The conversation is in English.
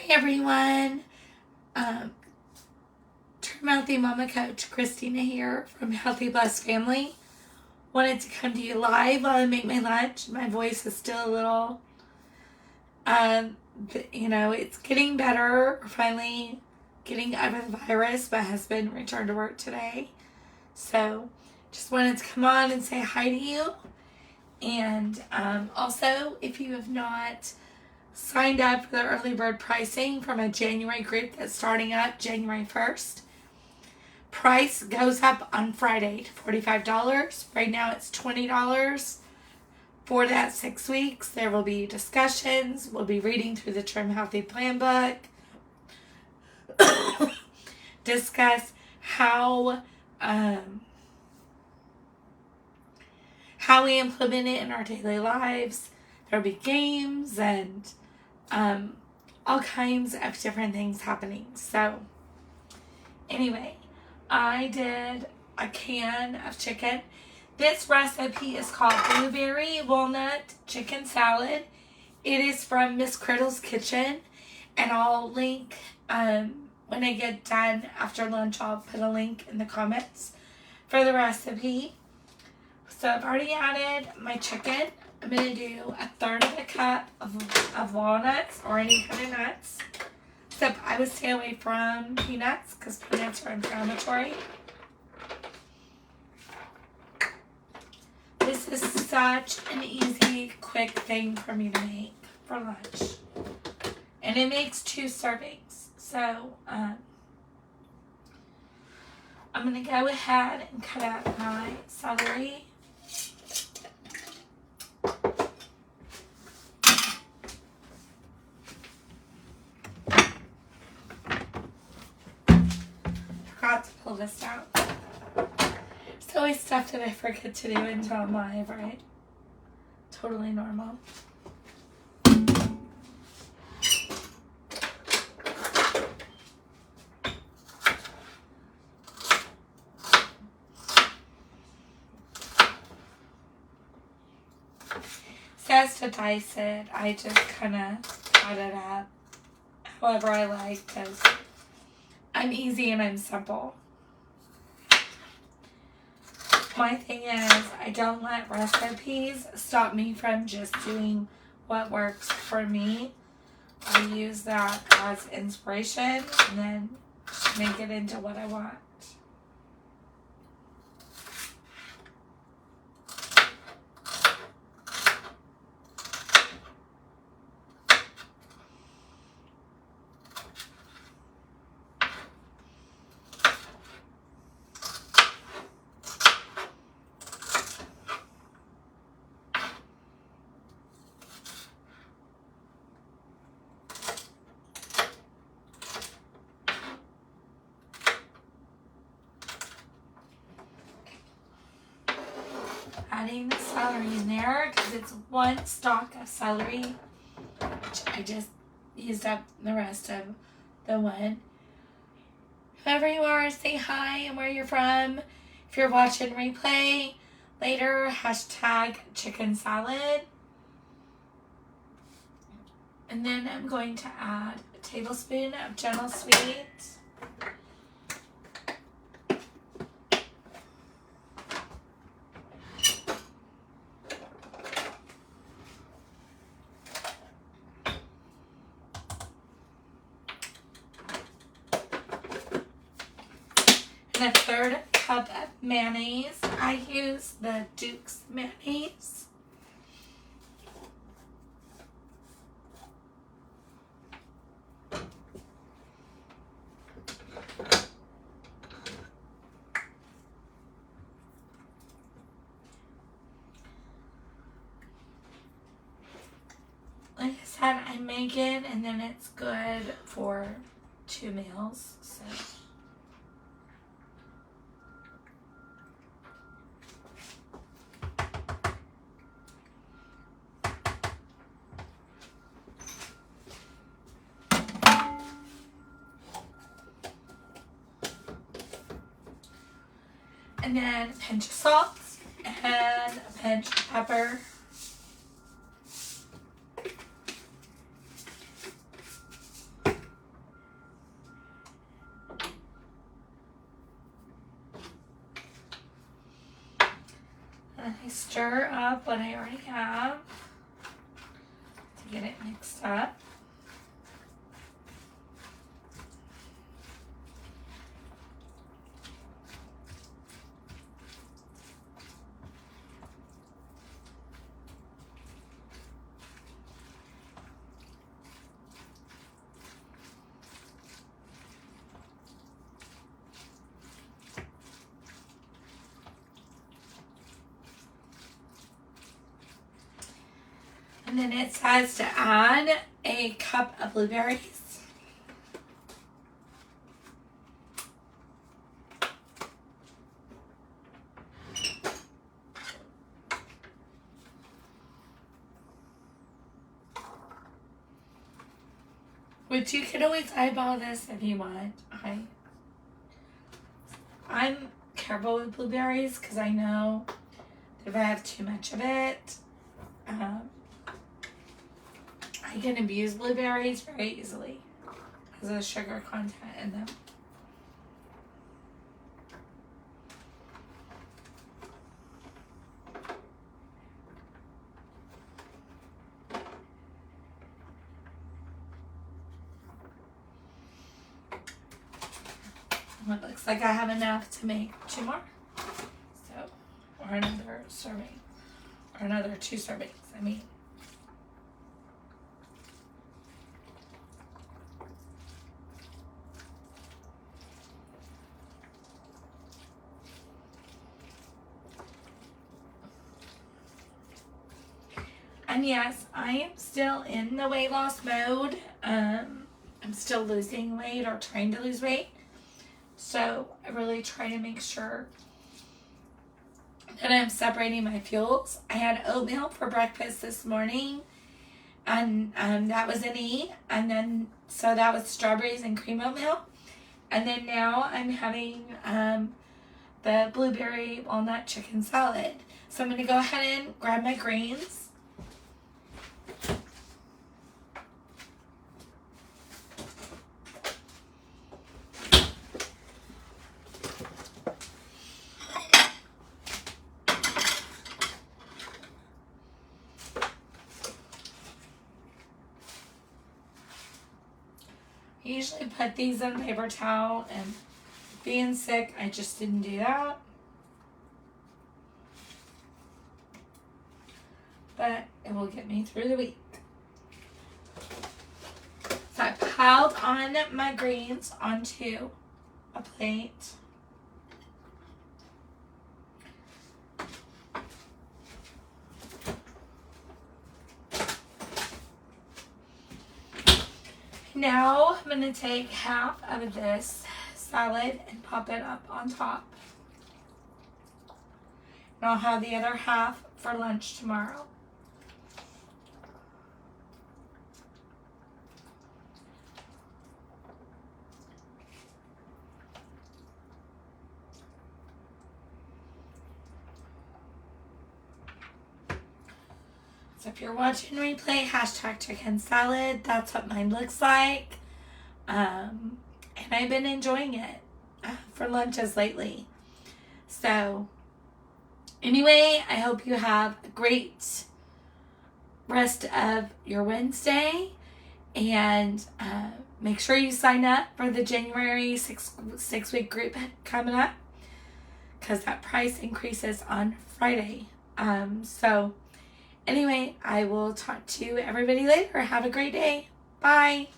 Hey everyone, Healthy Mama Coach Christina here from Healthy Blessed Family. Wanted to come to you live while I make my lunch. My voice is still a little, it's getting better. We're finally getting over the virus. My husband returned to work today. So just wanted to come on and say hi to you. And also, if you have not signed up for the early bird pricing for my January group that's starting up January 1st. Price goes up on Friday to $45. Right now it's $20 for that 6 weeks. There will be discussions. We'll be reading through the Trim Healthy Plan book. Discuss how we implement it in our daily lives. There'll be games and all kinds of different things happening. So anyway, I did a can of chicken. This recipe is called Blueberry Walnut Chicken Salad. It is from Miss Criddle's Kitchen, and I'll link, when I get done after lunch, I'll put a link in the comments for the recipe. So I've already added my chicken. I'm going to do a third of a cup of walnuts or any kind of nuts. Except I would stay away from peanuts because peanuts are inflammatory. This is such an easy, quick thing for me to make for lunch. And it makes 2 servings. So I'm going to go ahead and cut up my celery. Forgot to pull this out. It's always stuff that I forget to do until I'm live, right? Totally normal. Says to dice it, I just kind of cut it up however I like because I'm easy and I'm simple. My thing is, I don't let recipes stop me from just doing what works for me. I use that as inspiration and then make it into what I want. Adding the celery in there because it's 1 stalk of celery, which I just used up the rest of the one. Whoever you are, say hi and where you're from. If you're watching replay later, hashtag chicken salad. And then I'm going to add a tablespoon of Gentle Sweet. And a third cup of mayonnaise. I use the Duke's mayonnaise. Like I said, I make it and then it's good for 2 meals. So and then a pinch of salt and a pinch of pepper. stir up what I already have to get it mixed up. And then it says to add a cup of blueberries. Which you can always eyeball this if you want. I'm careful with blueberries because I know that if I have too much of it, I can abuse blueberries very easily because of the sugar content in them. It looks like I have enough to make 2 more. So, or another serving. Or another 2 servings, I mean. And yes, I am still in the weight loss mode. I'm still losing weight or trying to lose weight. So I really try to make sure that I'm separating my fuels. I had oatmeal for breakfast this morning, and that was an E. And then, so that was strawberries and cream oatmeal. And then now I'm having the blueberry walnut chicken salad. So I'm going to go ahead and grab my greens. I usually put these in a paper towel, and being sick, I just didn't do that. But it will get me through the week. So I piled on my greens onto a plate. Now I'm going to take half of this salad and pop it up on top. And I'll have the other half for lunch tomorrow. So if you're watching replay, hashtag chicken salad, that's what mine looks like. And I've been enjoying it for lunches lately. So anyway, I hope you have a great rest of your Wednesday. And make sure you sign up for the January six-week group coming up, because that price increases on Friday. So anyway, I will talk to everybody later. Have a great day. Bye.